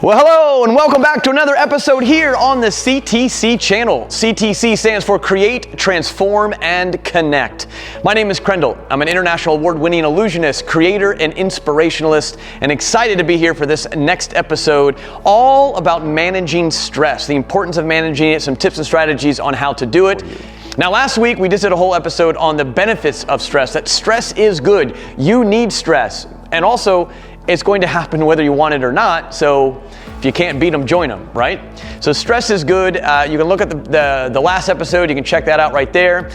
Well, hello and welcome back to another episode here on the CTC channel. CTC stands for Create, Transform, and Connect. My name is Crendel. I'm an international award-winning illusionist, creator, and inspirationalist, and excited to be here for this next episode, all about managing stress, the importance of managing it, some tips and strategies on how to do it. Now, last week we just did a whole episode on the benefits of stress, that stress is good. You need stress. And also, it's going to happen whether you want it or not. So if you can't beat them, join them, right? So stress is good. You can look at the last episode. You can check that out right there,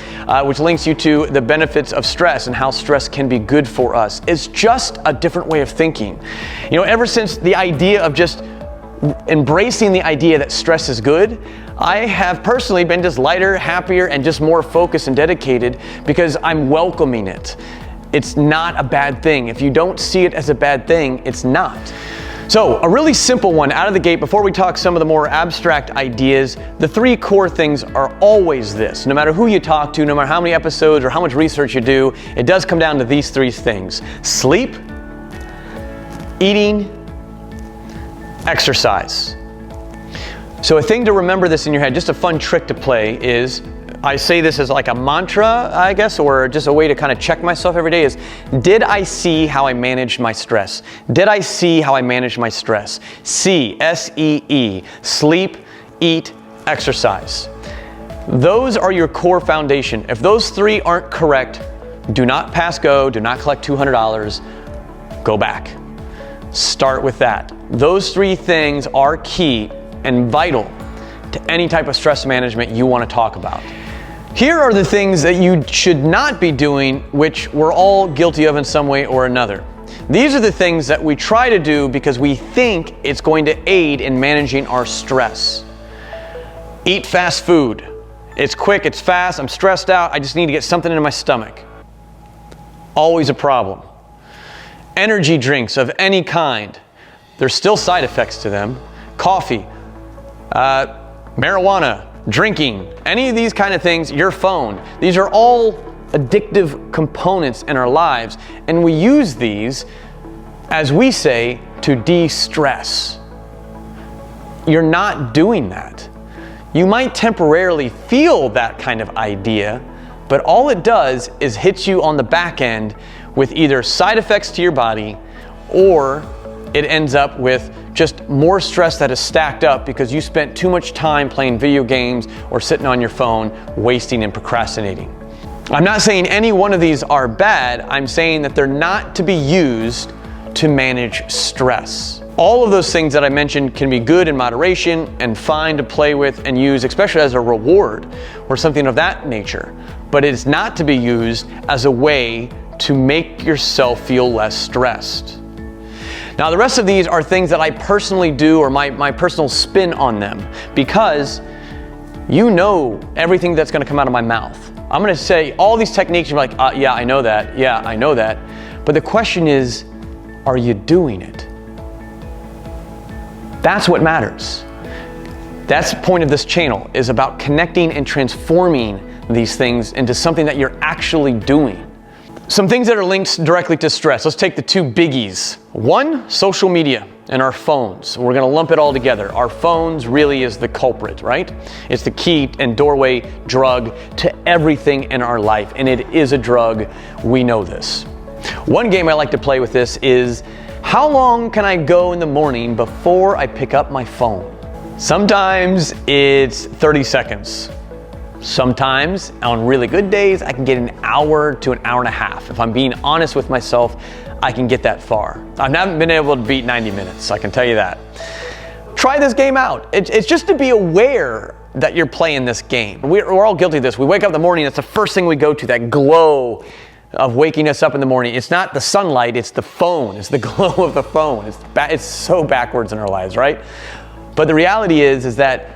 which links you to the benefits of stress and how stress can be good for us. It's just a different way of thinking. You know, ever since the idea of just embracing the idea that stress is good, I have personally been just lighter, happier, and just more focused and dedicated because I'm welcoming it. It's not a bad thing. If you don't see it as a bad thing, it's not. So a really simple one out of the gate before we talk some of the more abstract ideas, the three core things are always this. No matter who you talk to, no matter how many episodes or how much research you do, it does come down to these three things: sleep, eating, exercise. So a thing to remember this in your head, just a fun trick to play is, I say this as like a mantra, I guess, or just a way to kind of check myself every day is, did I see how I managed my stress? Did I see how I managed my stress? C, S-E-E, sleep, eat, exercise. Those are your core foundation. If those three aren't correct, do not pass go, do not collect $200, go back. Start with that. Those three things are key and vital to any type of stress management you want to talk about. Here are the things that you should not be doing, which we're all guilty of in some way or another. These are the things that we try to do because we think it's going to aid in managing our stress. Eat fast food. It's quick, it's fast, I'm stressed out, I just need to get something into my stomach. Always a problem. Energy drinks of any kind. There's still side effects to them. Coffee, marijuana, drinking, any of these kind of things, your phone. These are all addictive components in our lives, and we use these, as we say, to de-stress. You're not doing that. You might temporarily feel that kind of idea, but all it does is hit you on the back end with either side effects to your body, or it ends up with just more stress that is stacked up because you spent too much time playing video games or sitting on your phone, wasting and procrastinating. I'm not saying any one of these are bad. I'm saying that they're not to be used to manage stress. All of those things that I mentioned can be good in moderation and fine to play with and use, especially as a reward or something of that nature. But it's not to be used as a way to make yourself feel less stressed. Now, the rest of these are things that I personally do, or my personal spin on them, because you know everything that's going to come out of my mouth. I'm going to say all these techniques, you're like, yeah, I know that. Yeah, I know that. But the question is, are you doing it? That's what matters. That's the point of this channel, is about connecting and transforming these things into something that you're actually doing. Some things that are linked directly to stress. Let's take the two biggies. One, social media and our phones. We're going to lump it all together. Our phones really is the culprit, right? It's the key and doorway drug to everything in our life, and it is a drug. We know this. One game I like to play with this is, how long can I go in the morning before I pick up my phone? Sometimes it's 30 seconds. Sometimes, on really good days, I can get an hour to an hour and a half. If I'm being honest with myself, I can get that far. I haven't been able to beat 90 minutes, I can tell you that. Try this game out. It's just to be aware that you're playing this game. We're all guilty of this. We wake up in the morning, that's the first thing we go to, that glow of waking us up in the morning. It's not the sunlight, it's the phone. It's the glow of the phone. It's so backwards in our lives, right? But the reality is that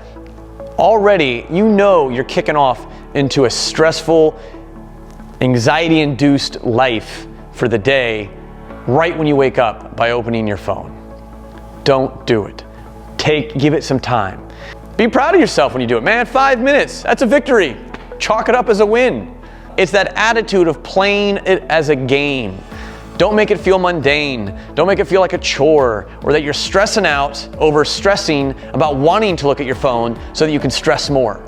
already, you know, you're kicking off into a stressful, anxiety-induced life for the day right when you wake up by opening your phone. Don't do it. Give it some time. Be proud of yourself when you do it. Man, 5 minutes, that's a victory. Chalk it up as a win. It's that attitude of playing it as a game. Don't make it feel mundane. Don't make it feel like a chore or that you're stressing out over stressing about wanting to look at your phone so that you can stress more.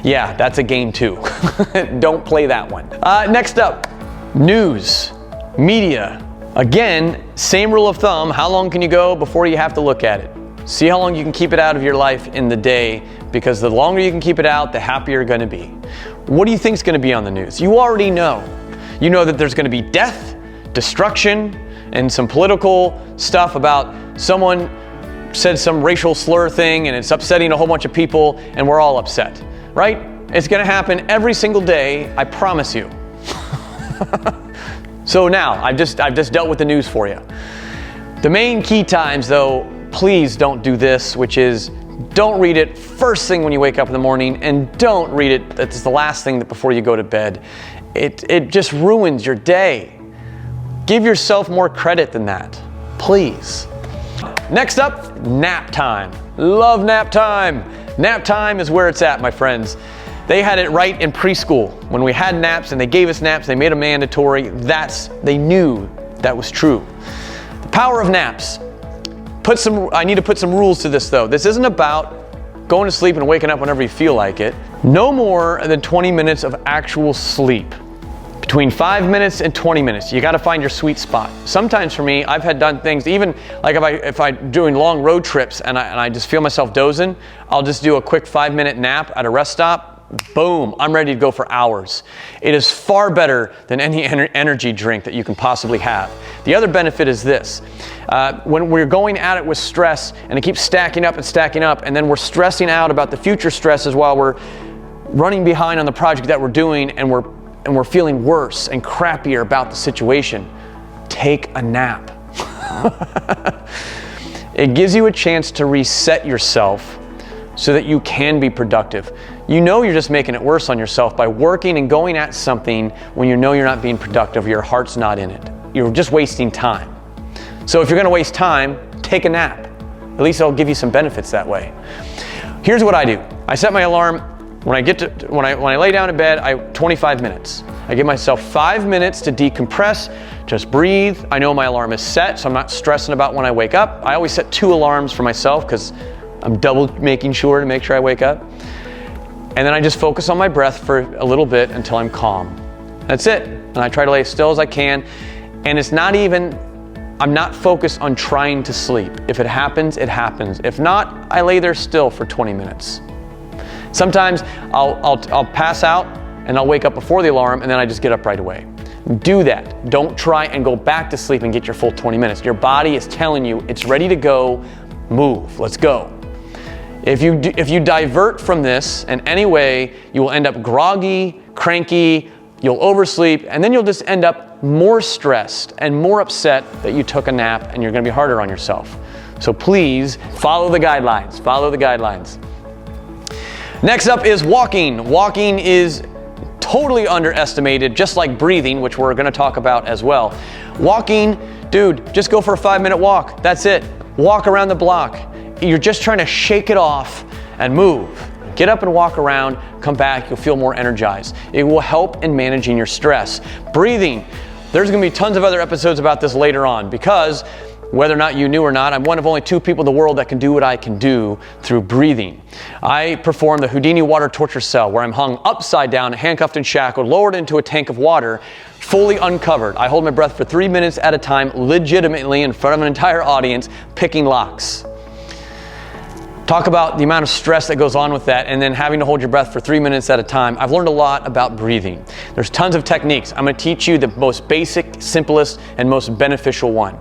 Yeah, that's a game too. Don't play that one. Next up, news, media. Again, same rule of thumb. How long can you go before you have to look at it? See how long you can keep it out of your life in the day, because the longer you can keep it out, the happier you're going to be. What do you think is going to be on the news? You already know. You know that there's going to be death, destruction, and some political stuff about someone said some racial slur thing and it's upsetting a whole bunch of people and we're all upset, right? It's going to happen every single day, I promise you. So now, I've just dealt with the news for you. The main key times though, please don't do this, which is don't read it first thing when you wake up in the morning, and don't read it that's the last thing before you go to bed. It just ruins your day. Give yourself more credit than that, please. Next up, nap time. Love nap time. Nap time is where it's at, my friends. They had it right in preschool. When we had naps and they gave us naps, they made them mandatory. They knew that was true. The power of naps. I need to put some rules to this though. This isn't about going to sleep and waking up whenever you feel like it. No more than 20 minutes of actual sleep. Between 5 minutes and 20 minutes. You got to find your sweet spot. Sometimes for me, I've done things, even like if I'm doing long road trips and I just feel myself dozing, I'll just do a quick 5-minute nap at a rest stop. Boom, I'm ready to go for hours. It is far better than any energy drink that you can possibly have. The other benefit is this. When we're going at it with stress and it keeps stacking up, and then we're stressing out about the future stresses while we're running behind on the project that we're doing, and we're feeling worse and crappier about the situation, take a nap. It gives you a chance to reset yourself so that you can be productive. You know you're just making it worse on yourself by working and going at something when you know you're not being productive, your heart's not in it. You're just wasting time. So if you're gonna waste time, take a nap. At least it'll give you some benefits that way. Here's what I do. I set my alarm when I lay down in bed, 25 minutes. I give myself 5 minutes to decompress, just breathe. I know my alarm is set, so I'm not stressing about when I wake up. I always set 2 alarms for myself because I'm double making sure to make sure I wake up. And then I just focus on my breath for a little bit until I'm calm. That's it. And I try to lay as still as I can. And it's not even, I'm not focused on trying to sleep. If it happens, it happens. If not, I lay there still for 20 minutes. Sometimes I'll pass out and I'll wake up before the alarm, and then I just get up right away. Do that. Don't try and go back to sleep and get your full 20 minutes. Your body is telling you it's ready to go. Move. Let's go. If you divert from this in any way, you will end up groggy, cranky, you'll oversleep, and then you'll just end up more stressed and more upset that you took a nap, and you're going to be harder on yourself. So please follow the guidelines. Follow the guidelines. Next up is walking. Walking is totally underestimated, just like breathing, which we're going to talk about as well. Walking, dude, just go for a 5-minute walk. That's it. Walk around the block. You're just trying to shake it off and move. Get up and walk around, come back, you'll feel more energized. It will help in managing your stress. Breathing, there's gonna be tons of other episodes about this later on, because whether or not you knew or not, I'm one of only 2 people in the world that can do what I can do through breathing. I perform the Houdini water torture cell, where I'm hung upside down, handcuffed and shackled, lowered into a tank of water, fully uncovered. I hold my breath for 3 minutes at a time, legitimately in front of an entire audience, picking locks. Talk about the amount of stress that goes on with that, and then having to hold your breath for 3 minutes at a time. I've learned a lot about breathing. There's tons of techniques. I'm going to teach you the most basic, simplest, and most beneficial one.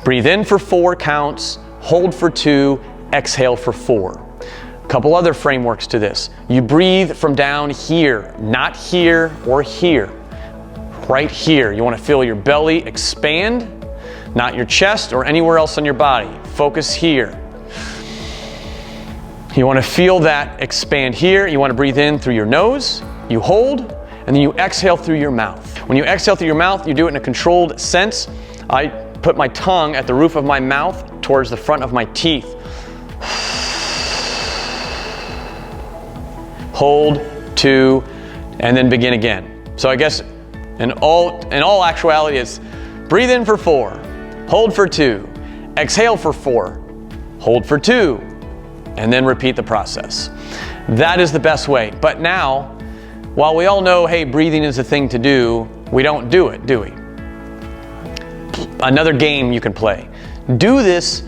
Breathe in for 4 counts, hold for 2, exhale for 4. A couple other frameworks to this. You breathe from down here, not here or here. Right here. You want to feel your belly expand, not your chest or anywhere else on your body. Focus here. You want to feel that expand here. You want to breathe in through your nose, you hold, and then you exhale through your mouth. When you exhale through your mouth, you do it in a controlled sense. I put my tongue at the roof of my mouth towards the front of my teeth. Hold, 2, and then begin again. So I guess in all actuality, it's breathe in for 4, hold for 2, exhale for 4, hold for 2, and then repeat the process. That is the best way. But now, while we all know, hey, breathing is a thing to do, we don't do it, do we? Another game you can play. Do this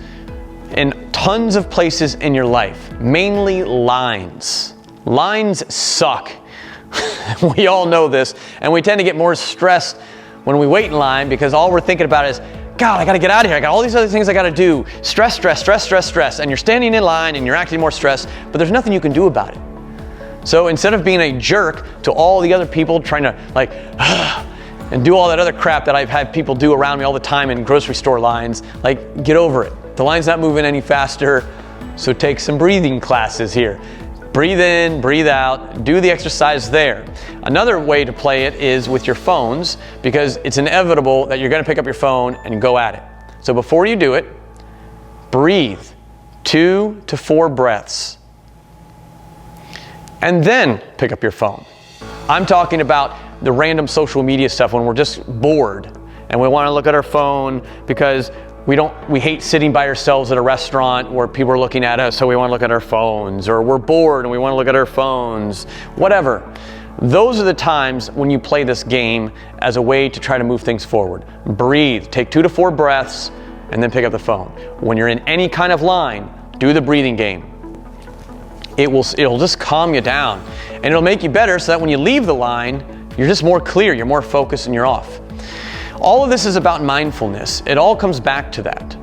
in tons of places in your life, mainly lines. Lines suck. We all know this, and we tend to get more stressed when we wait in line because all we're thinking about is, God, I gotta get out of here. I got all these other things I gotta do. Stress, stress, stress, stress, stress. And you're standing in line and you're acting more stressed, but there's nothing you can do about it. So instead of being a jerk to all the other people trying to like, and do all that other crap that I've had people do around me all the time in grocery store lines, like get over it. The line's not moving any faster, so take some breathing classes here. Breathe in, breathe out, do the exercise there. Another way to play it is with your phones, because it's inevitable that you're gonna pick up your phone and go at it. So before you do it, breathe 2 to 4 breaths. And then pick up your phone. I'm talking about the random social media stuff when we're just bored and we wanna look at our phone because we hate sitting by ourselves at a restaurant where people are looking at us, so we want to look at our phones, or we're bored and we want to look at our phones, whatever. Those are the times when you play this game as a way to try to move things forward. Breathe, take 2 to 4 breaths, and then pick up the phone. When you're in any kind of line, do the breathing game. It'll just calm you down, and it'll make you better so that when you leave the line, you're just more clear, you're more focused, and you're off. All of this is about mindfulness. It all comes back to that.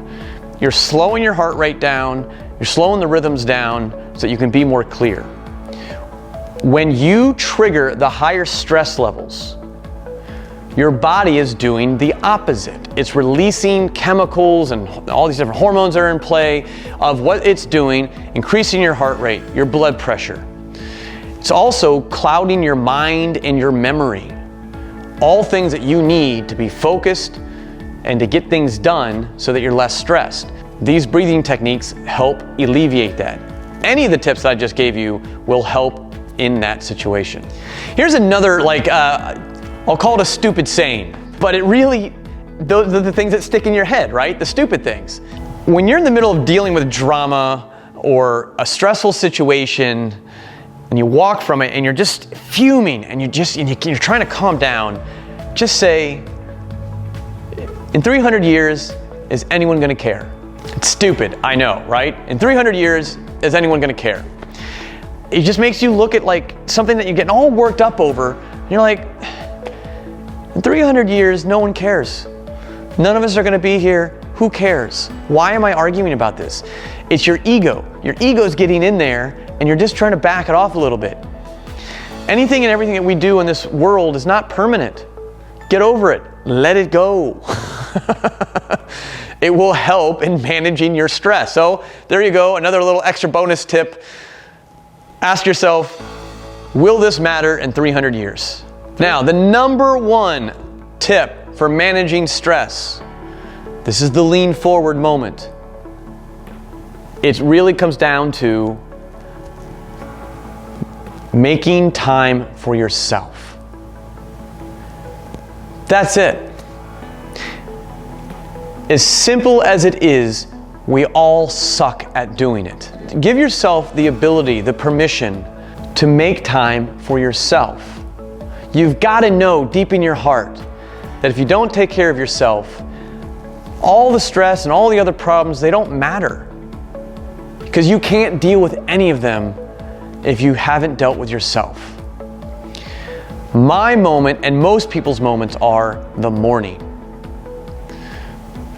You're slowing your heart rate down, you're slowing the rhythms down so that you can be more clear. When you trigger the higher stress levels, your body is doing the opposite. It's releasing chemicals and all these different hormones that are in play of what it's doing, increasing your heart rate, your blood pressure. It's also clouding your mind and your memory. All things that you need to be focused and to get things done so that you're less stressed. These breathing techniques help alleviate that. Any of the tips that I just gave you will help in that situation. Here's another, I'll call it a stupid saying, but it really, those are the things that stick in your head, right? The stupid things. When you're in the middle of dealing with drama or a stressful situation, and you walk from it and you're just fuming and you're trying to calm down, just say, in 300 years, is anyone gonna care? It's stupid, I know, right? In 300 years, is anyone gonna care? It just makes you look at like something that you're getting all worked up over, and you're like, in 300 years, no one cares. None of us are gonna be here, who cares? Why am I arguing about this? It's your ego. Your ego's getting in there and you're just trying to back it off a little bit. Anything and everything that we do in this world is not permanent. Get over it. Let it go. It will help in managing your stress. So there you go, another little extra bonus tip. Ask yourself, will this matter in 300 years? Now, the number 1 tip for managing stress, this is the lean forward moment. It really comes down to making time for yourself. That's it. As simple as it is, we all suck at doing it. Give yourself the ability, the permission to make time for yourself. You've got to know deep in your heart that if you don't take care of yourself, all the stress and all the other problems, they don't matter. Because you can't deal with any of them if you haven't dealt with yourself. My moment and most people's moments are the morning.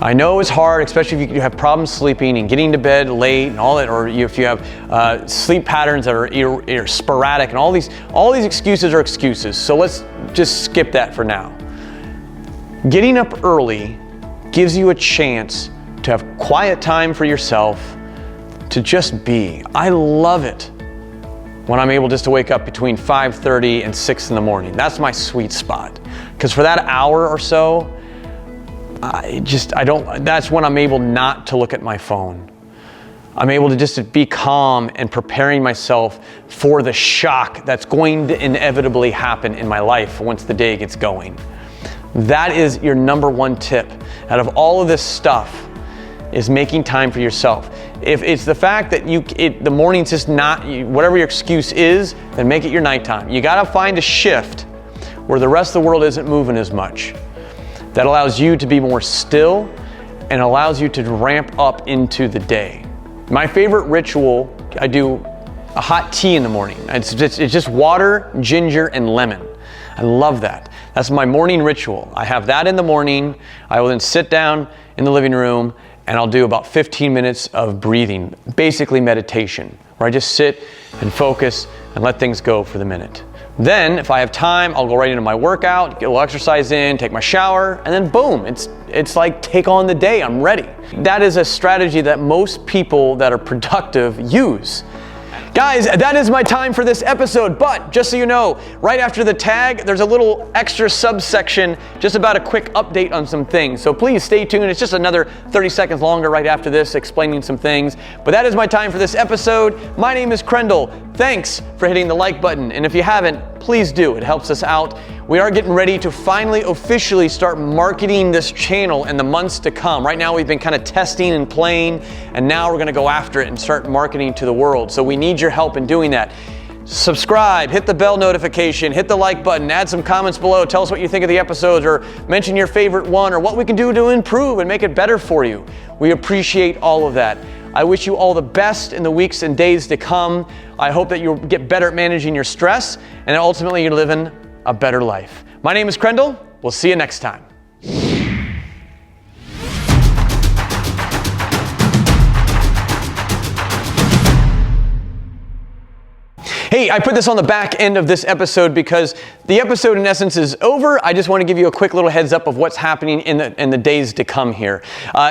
I know it's hard, especially if you have problems sleeping and getting to bed late and all that, or if you have sleep patterns that are sporadic, and all these excuses are excuses. So let's just skip that for now. Getting up early gives you a chance to have quiet time for yourself, to just be. I love it when I'm able just to wake up between 5:30 and 6 in the morning. That's my sweet spot. Because for that hour or so, that's when I'm able not to look at my phone. I'm able to just be calm and preparing myself for the shock that's going to inevitably happen in my life once the day gets going. That is your number one tip out of all of this stuff, is making time for yourself. If it's the fact that the morning's just not, whatever your excuse is, then make it your nighttime. You gotta find a shift where the rest of the world isn't moving as much. That allows you to be more still and allows you to ramp up into the day. My favorite ritual, I do a hot tea in the morning. It's just water, ginger, and lemon. I love that. That's my morning ritual. I have that in the morning. I will then sit down in the living room and I'll do about 15 minutes of breathing, basically meditation, where I just sit and focus and let things go for the minute. Then, if I have time, I'll go right into my workout, get a little exercise in, take my shower, and then boom, it's like take on the day, I'm ready. That is a strategy that most people that are productive use. Guys, that is my time for this episode, but just so you know, right after the tag, there's a little extra subsection just about a quick update on some things. So please stay tuned. It's just another 30 seconds longer right after this, explaining some things. But that is my time for this episode. My name is Crendel. Thanks for hitting the like button. And if you haven't, please do. It helps us out. We are getting ready to finally officially start marketing this channel in the months to come. Right now we've been kind of testing and playing, and now we're gonna go after it and start marketing to the world. So we need your help in doing that. Subscribe, hit the bell notification, hit the like button, add some comments below, tell us what you think of the episodes, or mention your favorite one, or what we can do to improve and make it better for you. We appreciate all of that. I wish you all the best in the weeks and days to come. I hope that you'll get better at managing your stress, and ultimately you're living a better life. My name is Crendel. We'll see you next time. Hey, I put this on the back end of this episode because the episode in essence is over. I just want to give you a quick little heads up of what's happening in the days to come here.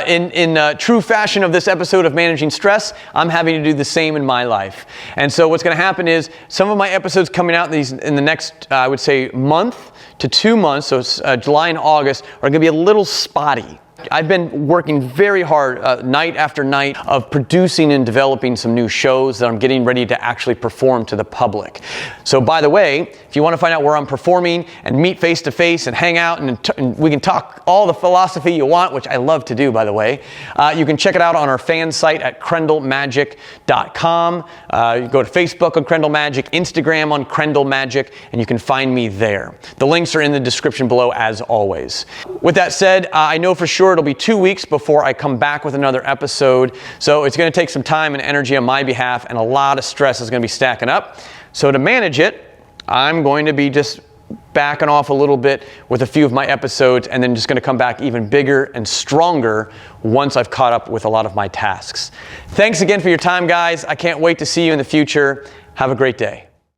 In true fashion of this episode of Managing Stress, I'm having to do the same in my life. And so what's going to happen is some of my episodes coming out in the next, I would say, month to 2 months, so it's, July and August, are going to be a little spotty. I've been working very hard night after night of producing and developing some new shows that I'm getting ready to actually perform to the public. So by the way, if you want to find out where I'm performing and meet face to face and hang out and we can talk all the philosophy you want, which I love to do, by the way, you can check it out on our fan site at crendelmagic.com. You go to Facebook on Crendel Magic, Instagram on Crendel Magic, and you can find me there. The links are in the description below as always. With that said, I know for sure it'll be 2 weeks before I come back with another episode. So it's going to take some time and energy on my behalf, and a lot of stress is going to be stacking up. So to manage it, I'm going to be just backing off a little bit with a few of my episodes, and then just going to come back even bigger and stronger once I've caught up with a lot of my tasks. Thanks again for your time, guys. I can't wait to see you in the future. Have a great day.